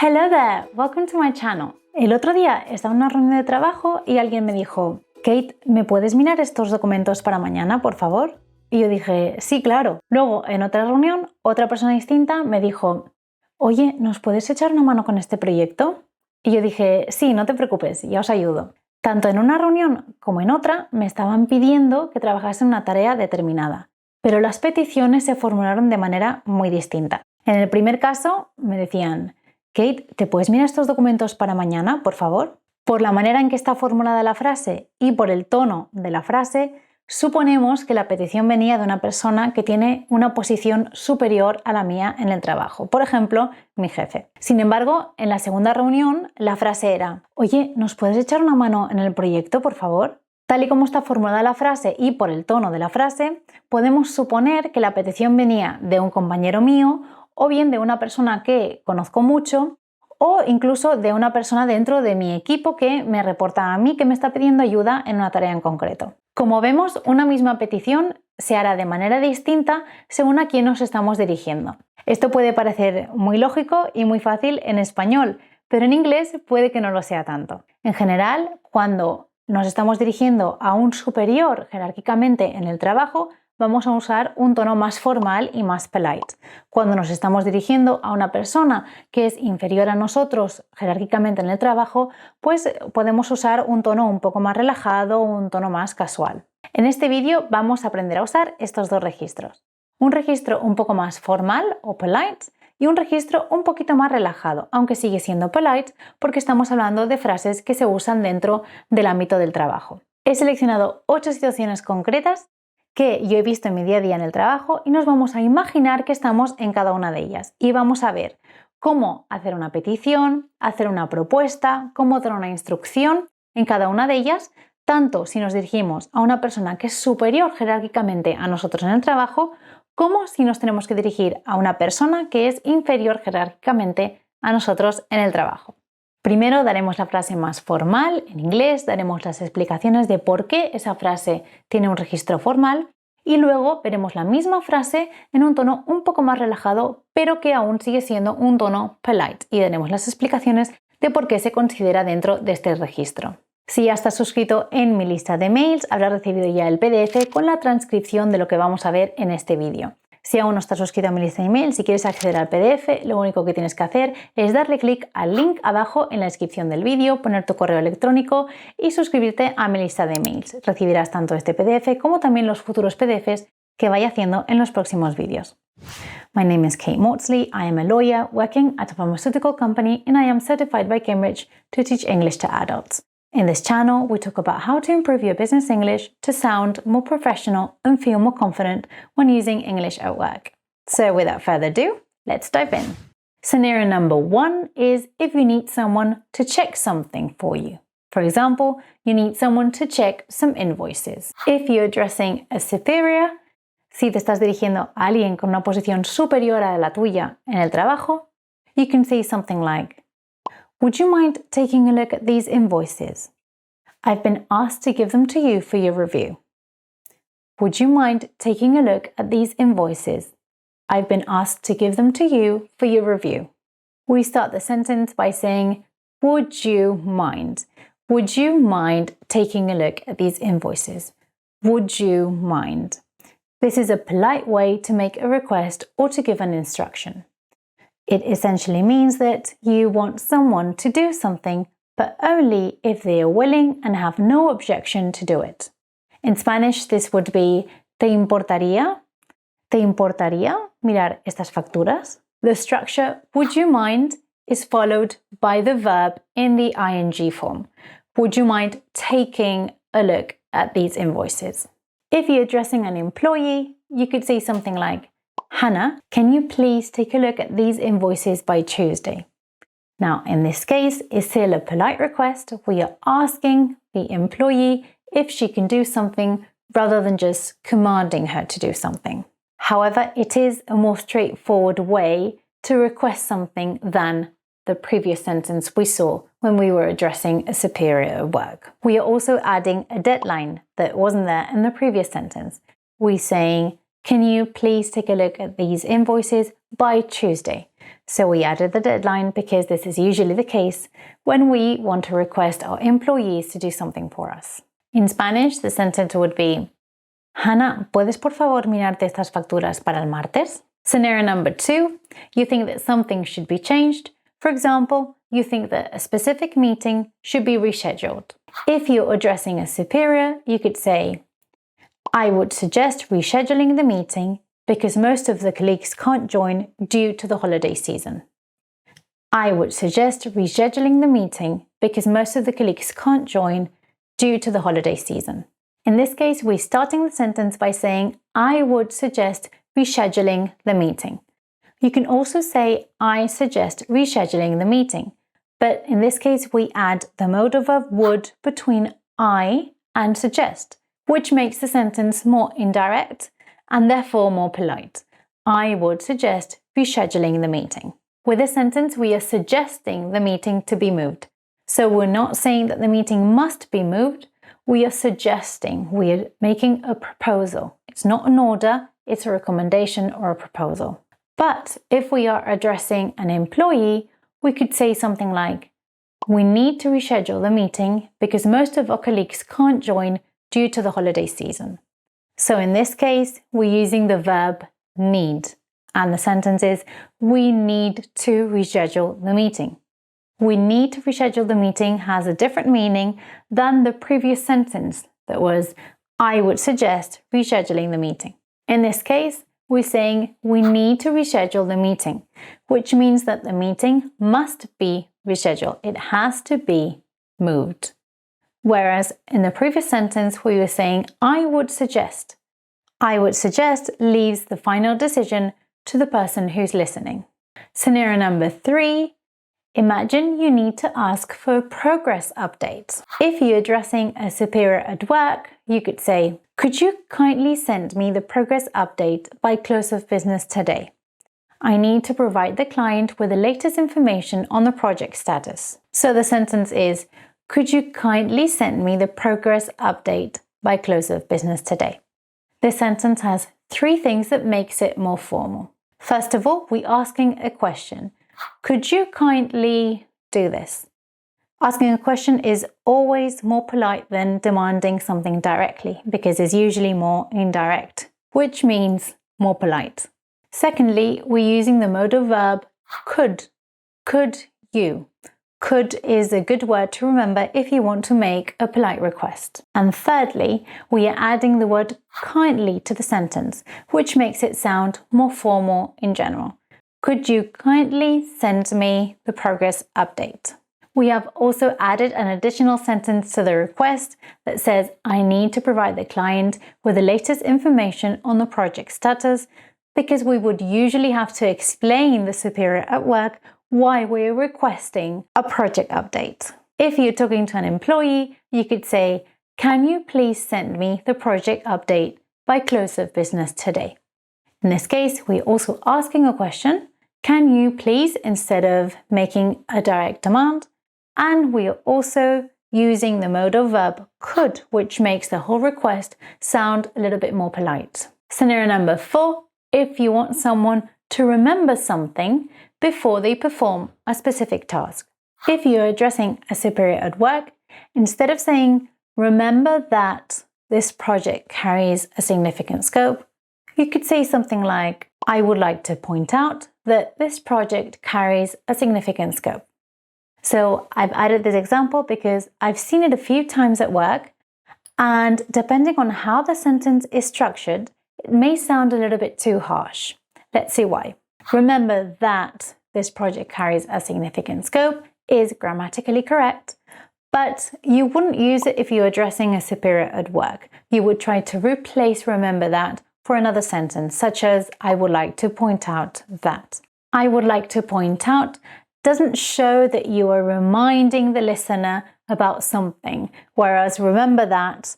Hello there, welcome to my channel. El otro día estaba en una reunión de trabajo y alguien me dijo, Kate, ¿me puedes mirar estos documentos para mañana, por favor? Y yo dije, sí, claro. Luego, en otra reunión, otra persona distinta me dijo, oye, ¿nos puedes echar una mano con este proyecto? Y yo dije, sí, no te preocupes, ya os ayudo. Tanto en una reunión como en otra me estaban pidiendo que trabajase en una tarea determinada, pero las peticiones se formularon de manera muy distinta. En el primer caso me decían, Kate, ¿te puedes mirar estos documentos para mañana, por favor? Por la manera en que está formulada la frase y por el tono de la frase, suponemos que la petición venía de una persona que tiene una posición superior a la mía en el trabajo, por ejemplo, mi jefe. Sin embargo, en la segunda reunión, la frase era, oye, ¿nos puedes echar una mano en el proyecto, por favor? Tal y como está formulada la frase y por el tono de la frase, podemos suponer que la petición venía de un compañero mío o bien de una persona que conozco mucho o incluso de una persona dentro de mi equipo que me reporta a mí que me está pidiendo ayuda en una tarea en concreto. Como vemos, una misma petición se hará de manera distinta según a quién nos estamos dirigiendo. Esto puede parecer muy lógico y muy fácil en español, pero en inglés puede que no lo sea tanto. En general, cuando nos estamos dirigiendo a un superior jerárquicamente en el trabajo, vamos a usar un tono más formal y más polite. Cuando nos estamos dirigiendo a una persona que es inferior a nosotros jerárquicamente en el trabajo, pues podemos usar un tono un poco más relajado, un tono más casual. En este vídeo vamos a aprender a usar estos dos registros. Un registro un poco más formal o polite y un registro un poquito más relajado, aunque sigue siendo polite porque estamos hablando de frases que se usan dentro del ámbito del trabajo. He seleccionado 8 situaciones concretas que yo he visto en mi día a día en el trabajo y nos vamos a imaginar que estamos en cada una de ellas y vamos a ver cómo hacer una petición, hacer una propuesta, cómo dar una instrucción en cada una de ellas, tanto si nos dirigimos a una persona que es superior jerárquicamente a nosotros en el trabajo, como si nos tenemos que dirigir a una persona que es inferior jerárquicamente a nosotros en el trabajo. Primero daremos la frase más formal, en inglés, daremos las explicaciones de por qué esa frase tiene un registro formal y luego veremos la misma frase en un tono un poco más relajado, pero que aún sigue siendo un tono polite y daremos las explicaciones de por qué se considera dentro de este registro. Si ya estás suscrito en mi lista de mails, habrás recibido ya el PDF con la transcripción de lo que vamos a ver en este vídeo. Si aún no estás suscrito a mi lista de email, si quieres acceder al PDF, lo único que tienes que hacer es darle clic al link abajo en la descripción del vídeo, poner tu correo electrónico y suscribirte a mi lista de emails. Recibirás tanto este PDF como también los futuros PDFs que vaya haciendo en los próximos vídeos. My name is Kate Maudsley. I am a lawyer working at a pharmaceutical company and I am certified by Cambridge to teach English to adults. In this channel, we talk about how to improve your business English to sound more professional and feel more confident when using English at work. So without further ado, let's dive in. Scenario number 1 is if you need someone to check something for you. For example, you need someone to check some invoices. If you're addressing a superior, si te estás dirigiendo a alguien con una posición superior a la tuya en el trabajo, you can say something like, would you mind taking a look at these invoices? I've been asked to give them to you for your review. Would you mind taking a look at these invoices? I've been asked to give them to you for your review. We start the sentence by saying, would you mind? Would you mind taking a look at these invoices? Would you mind? This is a polite way to make a request or to give an instruction. It essentially means that you want someone to do something, but only if they are willing and have no objection to do it. In Spanish, this would be, ¿te importaría? ¿Te importaría mirar estas facturas? The structure, would you mind, is followed by the verb in the ing form. Would you mind taking a look at these invoices? If you're addressing an employee, you could say something like, Hannah, can you please take a look at these invoices by Tuesday? Now, in this case, it's still a polite request where you're asking the employee if she can do something rather than just commanding her to do something. However, it is a more straightforward way to request something than the previous sentence we saw when we were addressing a superior at work. We are also adding a deadline that wasn't there in the previous sentence. We're saying, can you please take a look at these invoices by Tuesday? so we added the deadline because this is usually the case when we want to request our employees to do something for us. In Spanish, the sentence would be, Hannah, ¿puedes por favor mirarte estas facturas para el martes? Scenario number 2, you think that something should be changed. For example, you think that a specific meeting should be rescheduled. If you're addressing a superior, you could say, I would suggest rescheduling the meeting because most of the colleagues can't join due to the holiday season. I would suggest rescheduling the meeting because most of the colleagues can't join due to the holiday season. In this case, we're starting the sentence by saying, I would suggest rescheduling the meeting. You can also say, I suggest rescheduling the meeting, but in this case, we add the modal verb would between I and suggest, which makes the sentence more indirect and therefore more polite. I would suggest rescheduling the meeting. With this sentence, we are suggesting the meeting to be moved. So we're not saying that the meeting must be moved. We are suggesting, we are making a proposal. It's not an order, it's a recommendation or a proposal. But if we are addressing an employee, we could say something like, we need to reschedule the meeting because most of our colleagues can't join due to the holiday season. So in this case, we're using the verb need. And the sentence is, we need to reschedule the meeting. We need to reschedule the meeting has a different meaning than the previous sentence that was, I would suggest rescheduling the meeting. In this case, we're saying we need to reschedule the meeting, which means that the meeting must be rescheduled. It has to be moved. Whereas in the previous sentence, we were saying, I would suggest. I would suggest leaves the final decision to the person who's listening. Scenario number 3, imagine you need to ask for a progress update. If you're addressing a superior at work, you could say, could you kindly send me the progress update by close of business today? I need to provide the client with the latest information on the project status. So the sentence is, could you kindly send me the progress update by close of business today? This sentence has 3 things that makes it more formal. First of all, we're asking a question. Could you kindly do this? Asking a question is always more polite than demanding something directly because it's usually more indirect, which means more polite. Secondly, we're using the modal verb could. Could you? Could is a good word to remember if you want to make a polite request. And thirdly, we are adding the word kindly to the sentence, which makes it sound more formal in general. Could you kindly send me the progress update? We have also added an additional sentence to the request that says, I need to provide the client with the latest information on the project status, because we would usually have to explain the superior at work why we're requesting a project update. If you're talking to an employee, you could say, can you please send me the project update by close of business today? In this case, we're also asking a question, can you please, instead of making a direct demand? And we are also using the modal verb could, which makes the whole request sound a little bit more polite. Scenario number 4, if you want someone to remember something before they perform a specific task. If you're addressing a superior at work, instead of saying, remember that this project carries a significant scope, you could say something like, I would like to point out that this project carries a significant scope. So I've added this example because I've seen it a few times at work, and depending on how the sentence is structured, it may sound a little bit too harsh. Let's see why. Remember that this project carries a significant scope is grammatically correct, but you wouldn't use it if you're addressing a superior at work. You would try to replace remember that for another sentence, such as I would like to point out that. I would like to point out doesn't show that you are reminding the listener about something, whereas remember that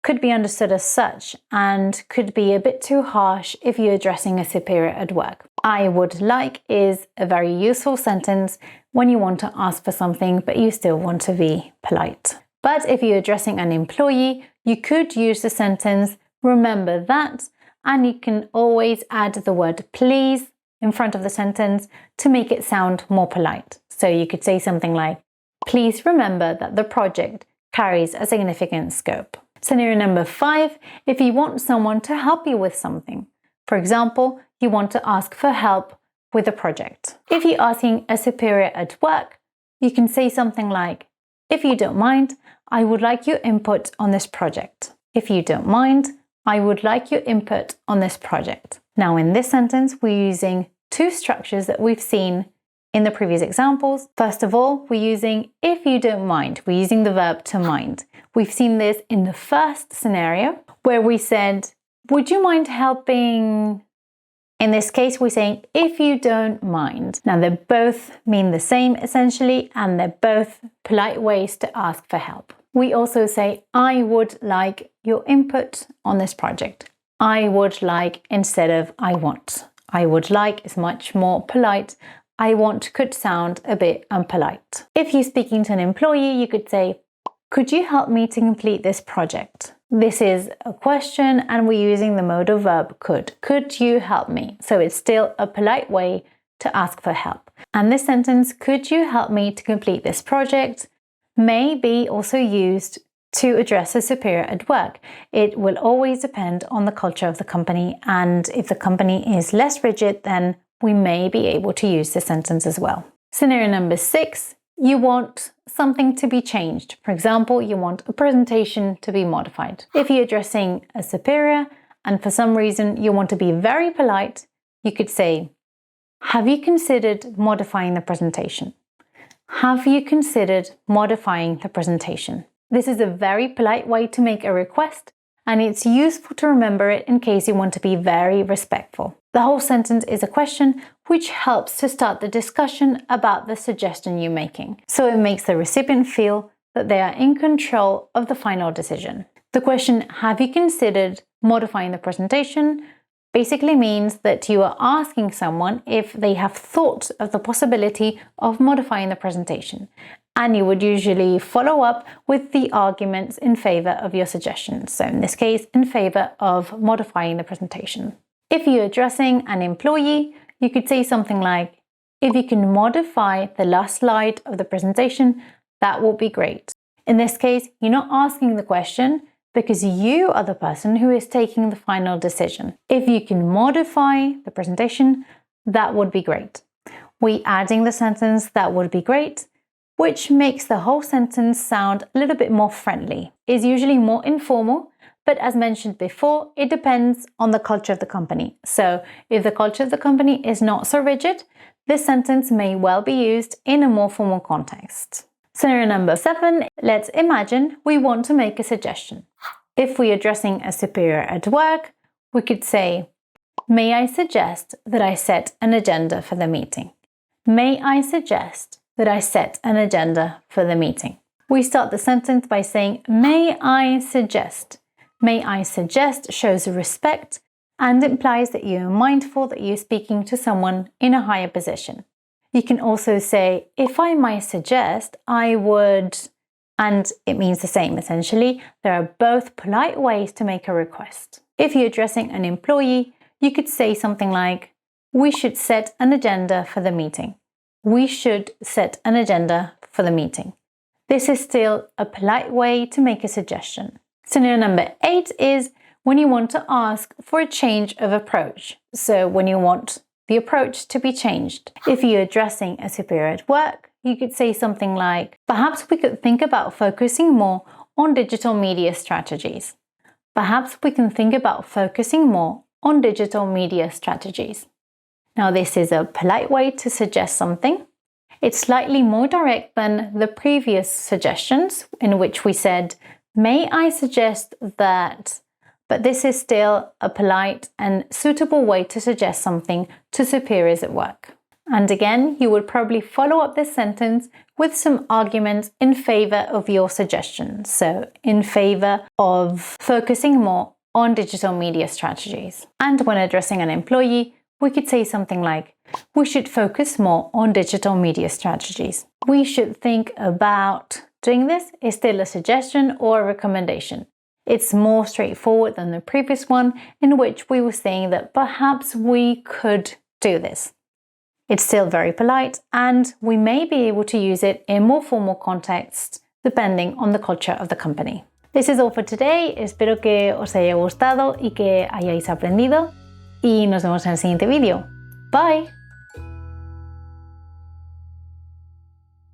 could be understood as such and could be a bit too harsh if you're addressing a superior at work. I would like is a very useful sentence when you want to ask for something but you still want to be polite. But if you're addressing an employee, you could use the sentence remember that, and you can always add the word please in front of the sentence to make it sound more polite. So you could say something like, please remember that the project carries a significant scope. Scenario number 5, if you want someone to help you with something. For example, you want to ask for help with a project. If you're asking a superior at work, you can say something like, if you don't mind, I would like your input on this project. If you don't mind, I would like your input on this project. Now in this sentence, we're using two structures that we've seen in the previous examples. First of all, we're using if you don't mind. We're using the verb to mind. We've seen this in the first scenario where we said, would you mind helping? In this case, we're saying, if you don't mind. Now, they both mean the same essentially, and they're both polite ways to ask for help. We also say, I would like your input on this project. I would like instead of I want. I would like is much more polite. I want could sound a bit unpolite. If you're speaking to an employee, you could say, could you help me to complete this project? This is a question and we're using the modal verb could. Could you help me? So it's still a polite way to ask for help. And this sentence, could you help me to complete this project, may be also used to address a superior at work. It will always depend on the culture of the company, and if the company is less rigid, then we may be able to use this sentence as well. Scenario number 6, you want something to be changed. For example, you want a presentation to be modified. If you're addressing a superior and for some reason you want to be very polite, you could say, have you considered modifying the presentation? Have you considered modifying the presentation? This is a very polite way to make a request, and it's useful to remember it in case you want to be very respectful. The whole sentence is a question which helps to start the discussion about the suggestion you're making. So it makes the recipient feel that they are in control of the final decision. The question, have you considered modifying the presentation, basically means that you are asking someone if they have thought of the possibility of modifying the presentation. And you would usually follow up with the arguments in favor of your suggestions. So in this case, in favor of modifying the presentation. If you're addressing an employee, you could say something like, if you can modify the last slide of the presentation, that would be great. In this case, you're not asking the question because you are the person who is taking the final decision. If you can modify the presentation, that would be great. We're adding the sentence, that would be great, which makes the whole sentence sound a little bit more friendly. It's usually more informal, but as mentioned before, it depends on the culture of the company. So if the culture of the company is not so rigid, this sentence may well be used in a more formal context. Scenario number 7, let's imagine we want to make a suggestion. If we're addressing a superior at work, we could say, may I suggest that I set an agenda for the meeting? May I suggest that I set an agenda for the meeting? We start the sentence by saying, may I suggest. May I suggest shows respect and implies that you're mindful that you're speaking to someone in a higher position. You can also say, if I might suggest, I would, and it means the same essentially. There are both polite ways to make a request. If you're addressing an employee, you could say something like, we should set an agenda for the meeting. We should set an agenda for the meeting. This is still a polite way to make a suggestion. Scenario number 8 is when you want to ask for a change of approach. So when you want the approach to be changed. If you're addressing a superior at work, you could say something like, perhaps we could think about focusing more on digital media strategies. Perhaps we can think about focusing more on digital media strategies. Now, this is a polite way to suggest something. It's slightly more direct than the previous suggestions in which we said, may I suggest that, but this is still a polite and suitable way to suggest something to superiors at work. And again, you would probably follow up this sentence with some arguments in favor of your suggestion. So in favor of focusing more on digital media strategies. And when addressing an employee, we could say something like, we should focus more on digital media strategies. We should think about doing this is still a suggestion or a recommendation. It's more straightforward than the previous one in which we were saying that perhaps we could do this. It's still very polite, and we may be able to use it in more formal contexts depending on the culture of the company. This is all for today. Espero que os haya gustado y que hayáis aprendido. Y nos vemos en el siguiente vídeo. Bye!